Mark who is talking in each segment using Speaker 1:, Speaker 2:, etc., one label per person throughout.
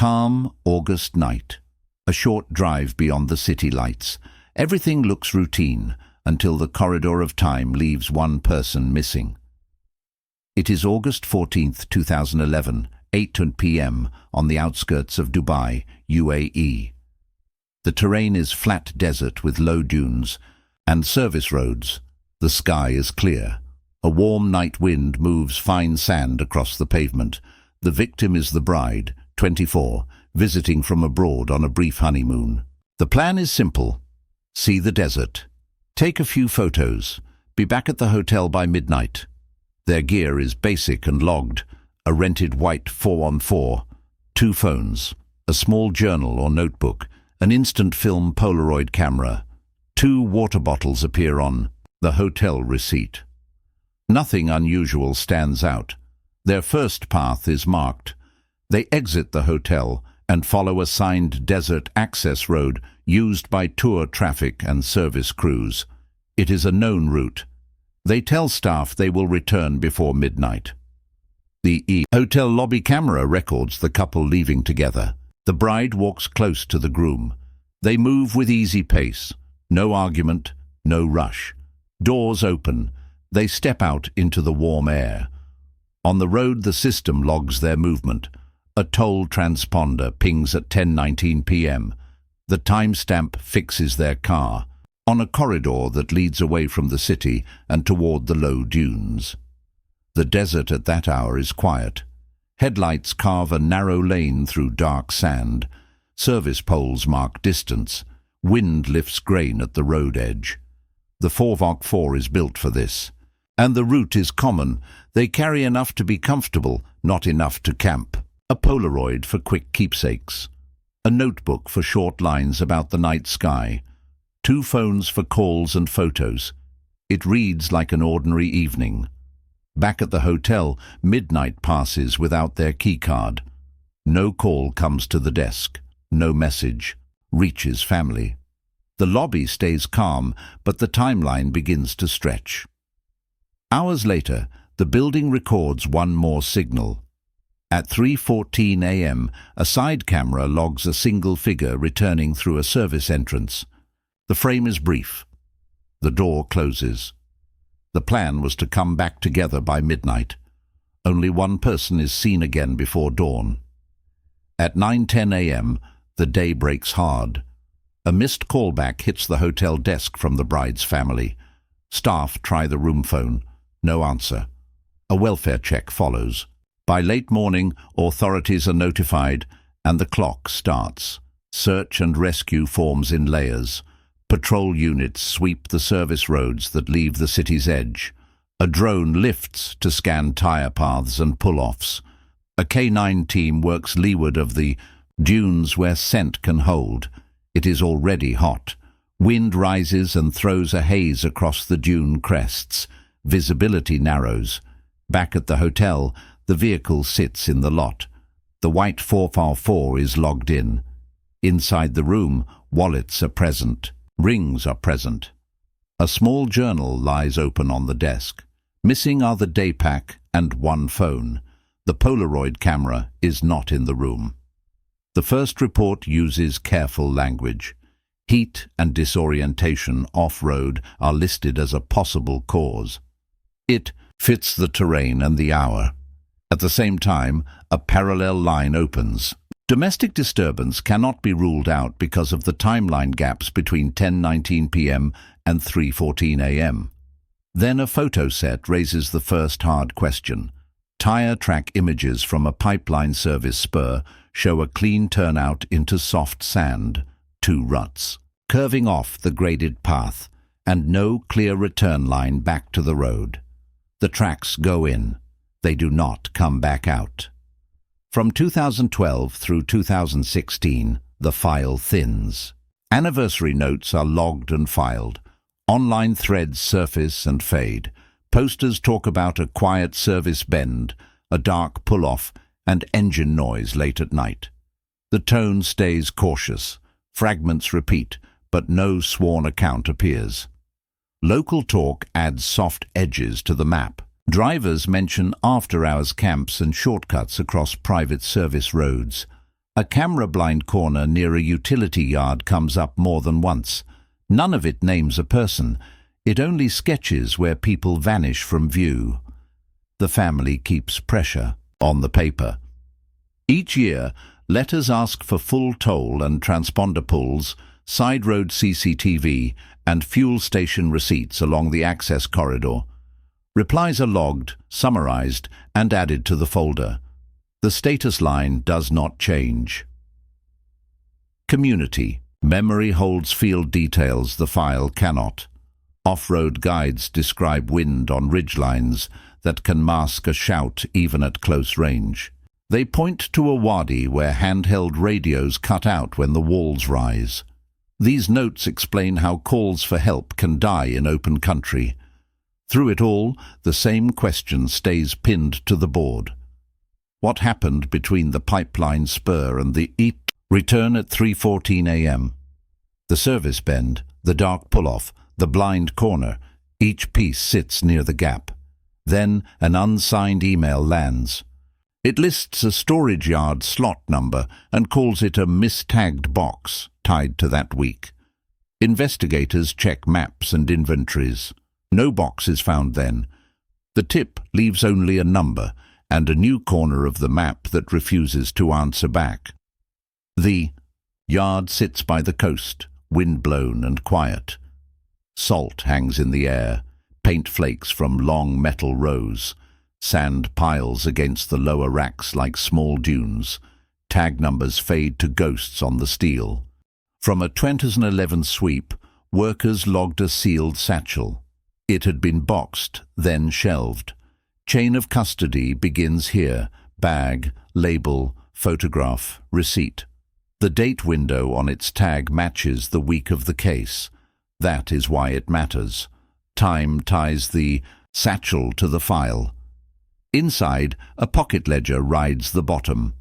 Speaker 1: calm August night, a short drive beyond the city lights. Everything looks routine until the corridor of time leaves one person missing. It is August 14th, 2011, 8 p.m. on the outskirts of Dubai, UAE. The terrain is flat desert with low dunes and service roads. The sky is clear. A warm night wind moves fine sand across the pavement. The victim is the bride, 24, visiting from abroad on a brief honeymoon. The plan is simple. See the desert. Take a few photos. Be back at the hotel by midnight. Their gear is basic and logged. A rented white 4x4, 2 phones, a small journal or notebook, an instant film Polaroid camera. 2 water bottles appear on the hotel receipt. Nothing unusual stands out. Their first path is marked. They exit the hotel and follow a signed desert access road used by tour traffic and service crews. It is a known route. They tell staff they will return before midnight. The hotel lobby camera records the couple leaving together. The bride walks close to the groom. They move with easy pace. No argument, no rush. Doors open. They step out into the warm air. On the road, the system logs their movement. A toll transponder pings at 10:19 p.m. The timestamp fixes their car on a corridor that leads away from the city and toward the low dunes. The desert at that hour is quiet. Headlights carve a narrow lane through dark sand. Service poles mark distance. Wind lifts grain at the road edge. The 4x4 is built for this. And the route is common. They carry enough to be comfortable, not enough to camp. A Polaroid for quick keepsakes. A notebook for short lines about the night sky. 2 phones for calls and photos. It reads like an ordinary evening. Back at the hotel, midnight passes without their keycard. No call comes to the desk. No message reaches family. The lobby stays calm, but the timeline begins to stretch. Hours later, the building records one more signal. At 3:14 a.m., a side camera logs a single figure returning through a service entrance. The frame is brief. The door closes. The plan was to come back together by midnight. Only one person is seen again before dawn. At 9:10 a.m., the day breaks hard. A missed callback hits the hotel desk from the bride's family. Staff try the room phone. No answer. A welfare check follows. By late morning, authorities are notified, and the clock starts. Search and rescue forms in layers. Patrol units sweep the service roads that leave the city's edge. A drone lifts to scan tire paths and pull-offs. A K9 team works leeward of the dunes where scent can hold. It is already hot. Wind rises and throws a haze across the dune crests. Visibility narrows. Back at the hotel, the vehicle sits in the lot. The white 4x4 is logged in. Inside the room, wallets are present. Rings are present. A small journal lies open on the desk. Missing are the day pack and 1 phone. The Polaroid camera is not in the room. The first report uses careful language. Heat and disorientation off-road are listed as a possible cause. It fits the terrain and the hour. At the same time, a parallel line opens. Domestic disturbance cannot be ruled out because of the timeline gaps between 10:19 p.m. and 3:14 a.m. Then a photo set raises the first hard question. Tire track images from a pipeline service spur show a clean turnout into soft sand, 2 ruts, curving off the graded path, and no clear return line back to the road. The tracks go in. They do not come back out. From 2012 through 2016, the file thins. Anniversary notes are logged and filed. Online threads surface and fade. Posters talk about a quiet service bend, a dark pull-off, and engine noise late at night. The tone stays cautious. Fragments repeat, but no sworn account appears. Local talk adds soft edges to the map. Drivers mention after-hours camps and shortcuts across private service roads. A camera blind corner near a utility yard comes up more than once. None of it names a person. It only sketches where people vanish from view. The family keeps pressure on the paper. Each year, letters ask for full toll and transponder pulls, side road CCTV, and fuel station receipts along the access corridor. Replies are logged, summarized, and added to the folder. The status line does not change. Community. Memory holds field details the file cannot. Off-road guides describe wind on ridgelines that can mask a shout even at close range. They point to a wadi where handheld radios cut out when the walls rise. These notes explain how calls for help can die in open country. Through it all, the same question stays pinned to the board. What happened between the pipeline spur and the return at 3:14 a.m.? The service bend, the dark pull-off, the blind corner, each piece sits near the gap. Then an unsigned email lands. It lists a storage yard slot number and calls it a mistagged box tied to that week. Investigators check maps and inventories. No box is found then. The tip leaves only a number and a new corner of the map that refuses to answer back. The yard sits by the coast, wind-blown and quiet. Salt hangs in the air, paint flakes from long metal rows. Sand piles against the lower racks like small dunes. Tag numbers fade to ghosts on the steel. From a 2011 sweep, workers logged a sealed satchel. It had been boxed, then shelved. Chain of custody begins here. Bag, label, photograph, receipt. The date window on its tag matches the week of the case. That is why it matters. Time ties the satchel to the file. Inside, a pocket ledger rides the bottom.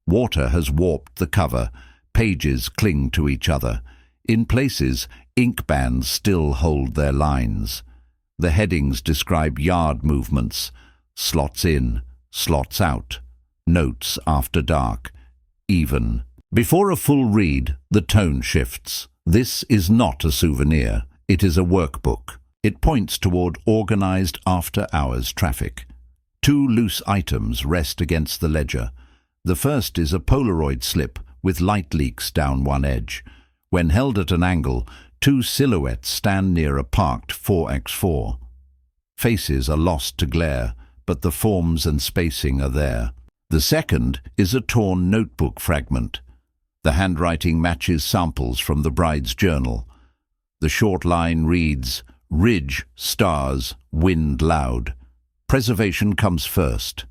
Speaker 1: Water has warped the cover. Pages cling to each other. In places, ink bands still hold their lines. The headings describe yard movements. Slots in, slots out. Notes after dark. Even. Before a full read, the tone shifts. This is not a souvenir. It is a workbook. It points toward organized after-hours traffic. Two loose items rest against the ledger. The first is a Polaroid slip with light leaks down one edge. When held at an angle, two silhouettes stand near a parked 4x4. Faces are lost to glare, but the forms and spacing are there. The second is a torn notebook fragment. The handwriting matches samples from the bride's journal. The short line reads, "Ridge, stars, wind loud." Preservation comes first.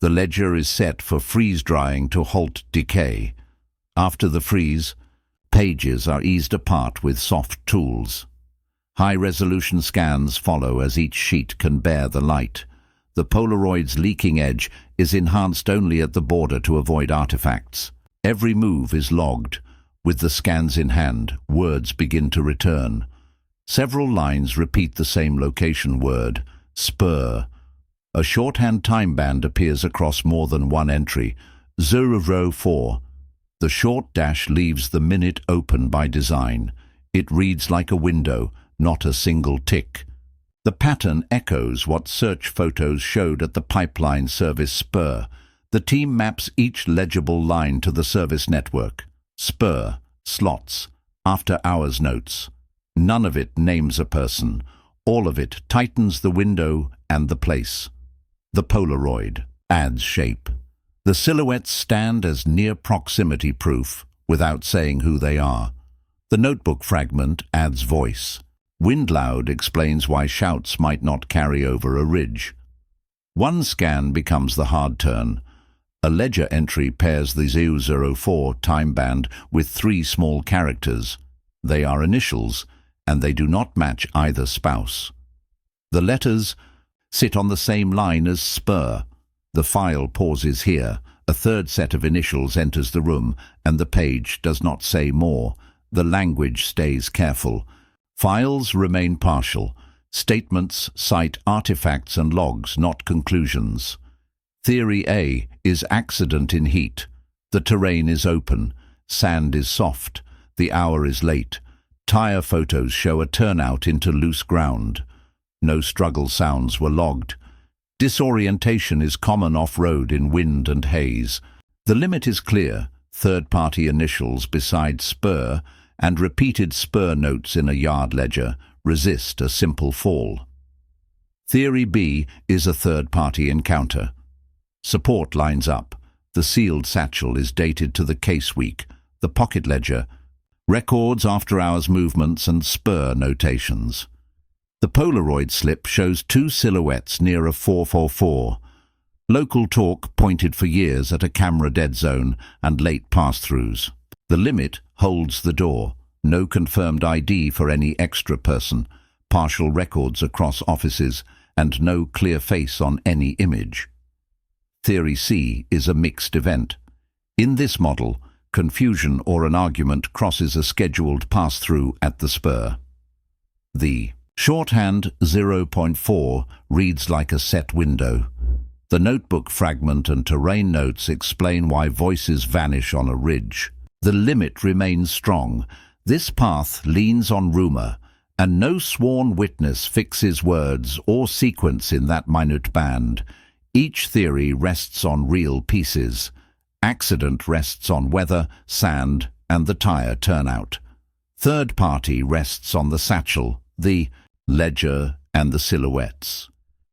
Speaker 1: The ledger is set for freeze-drying to halt decay. After the freeze, pages are eased apart with soft tools. High-resolution scans follow as each sheet can bear the light. The Polaroid's leaking edge is enhanced only at the border to avoid artifacts. Every move is logged. With the scans in hand, words begin to return. Several lines repeat the same location word, spur. A shorthand time band appears across more than one entry, 004. The short dash leaves the minute open by design. It reads like a window, not a single tick. The pattern echoes what search photos showed at the pipeline service spur. The team maps each legible line to the service network. Spur, slots, after-hours notes. None of it names a person. All of it tightens the window and the place. The Polaroid adds shape. The silhouettes stand as near proximity proof without saying who they are. The notebook fragment adds voice. Wind loud explains why shouts might not carry over a ridge. One scan becomes the hard turn. A ledger entry pairs the 004 time band with 3 small characters. They are initials, and they do not match either spouse. The letters sit on the same line as spur. The file pauses here. A third set of initials enters the room, and the page does not say more. The language stays careful. Files remain partial. Statements cite artifacts and logs, not conclusions. Theory A is accident in heat. The terrain is open, sand is soft, the hour is late. Tire photos show a turnout into loose ground. No struggle sounds were logged. Disorientation is common off-road in wind and haze. The limit is clear, third-party initials beside spur and repeated spur notes in a yard ledger resist a simple fall. Theory B is a third-party encounter. Support lines up. The sealed satchel is dated to the case week, the pocket ledger, records after-hours movements and spur notations. The Polaroid slip shows two silhouettes near a 444. Local talk pointed for years at a camera dead zone and late pass-throughs. The limit holds the door. No confirmed ID for any extra person, partial records across offices, and no clear face on any image. Theory C is a mixed event. In this model, confusion or an argument crosses a scheduled pass-through at the spur. The shorthand 0.4 reads like a set window. The notebook fragment and terrain notes explain why voices vanish on a ridge. The limit remains strong. This path leans on rumor, and no sworn witness fixes words or sequence in that minute band. Each theory rests on real pieces. Accident rests on weather, sand, and the tire turnout. Third party rests on the satchel, the ledger, and the silhouettes.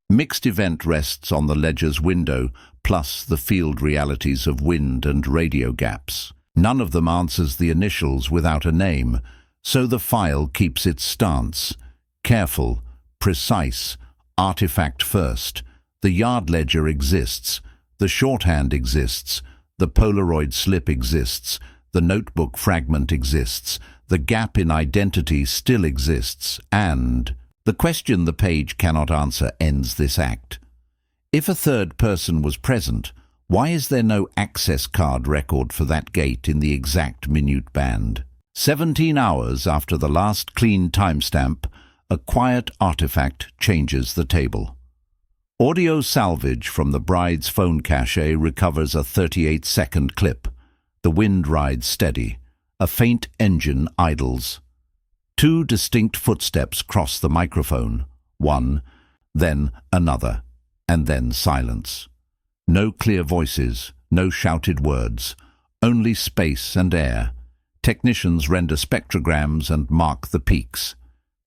Speaker 1: Mixed event rests on the ledger's window, plus the field realities of wind and radio gaps. None of them answers the initials without a name, so the file keeps its stance. Careful, precise, artifact first. The yard ledger exists, the shorthand exists, the Polaroid slip exists, the notebook fragment exists, the gap in identity still exists, and the question the page cannot answer ends this act. If a third person was present, why is there no access card record for that gate in the exact minute band? 17 hours after the last clean timestamp, a quiet artifact changes the table. Audio salvage from the bride's phone cache recovers a 38-second clip. The wind rides steady. A faint engine idles. Two distinct footsteps cross the microphone. One, then another, and then silence. No clear voices, no shouted words, only space and air. Technicians render spectrograms and mark the peaks.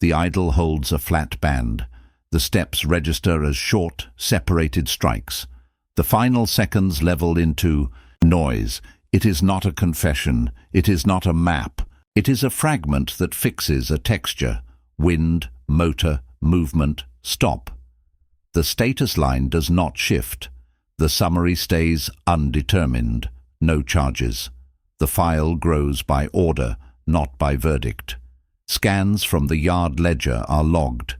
Speaker 1: The idol holds a flat band. The steps register as short, separated strikes. The final seconds level into noise. It is not a confession. It is not a map. It is a fragment that fixes a texture. Wind, motor, movement, stop. The status line does not shift. The summary stays undetermined. No charges. The file grows by order, not by verdict. Scans from the yard ledger are logged.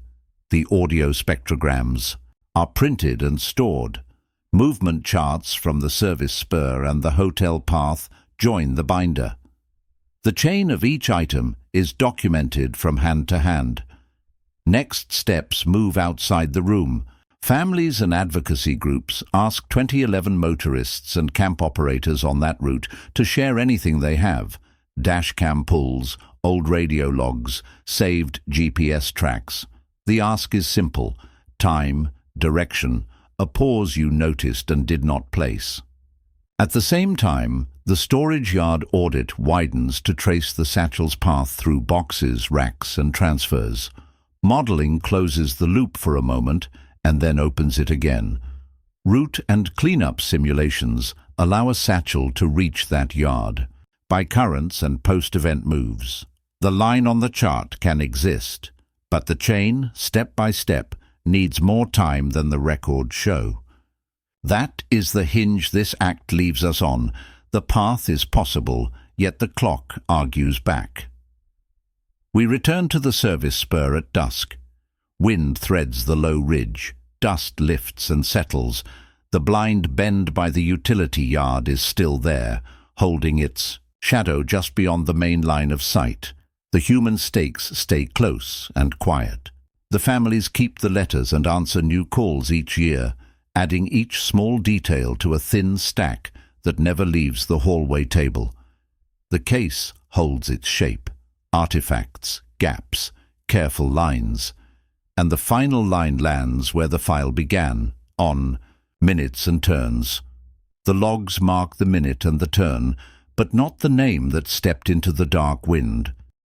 Speaker 1: The audio spectrograms are printed and stored. Movement charts from the service spur and the hotel path join the binder. The chain of each item is documented from hand to hand. Next steps move outside the room. Families and advocacy groups ask 2011 motorists and camp operators on that route to share anything they have. Dashcam pulls, old radio logs, saved GPS tracks. The ask is simple: time, direction, a pause you noticed and did not place. At the same time, the storage yard audit widens to trace the satchel's path through boxes, racks, and transfers. Modeling closes the loop for a moment and then opens it again. Route and cleanup simulations allow a satchel to reach that yard. By currents and post-event moves, the line on the chart can exist, but the chain, step by step, needs more time than the records show. That is the hinge this act leaves us on. The path is possible, yet the clock argues back. We return to the service spur at dusk. Wind threads the low ridge. Dust lifts and settles. The blind bend by the utility yard is still there, holding its shadow just beyond the main line of sight. The human stakes stay close and quiet. The families keep the letters and answer new calls each year, adding each small detail to a thin stack that never leaves the hallway table. The case holds its shape, artifacts, gaps, careful lines, and the final line lands where the file began, on minutes and turns. The logs mark the minute and the turn, but not the name that stepped into the dark wind.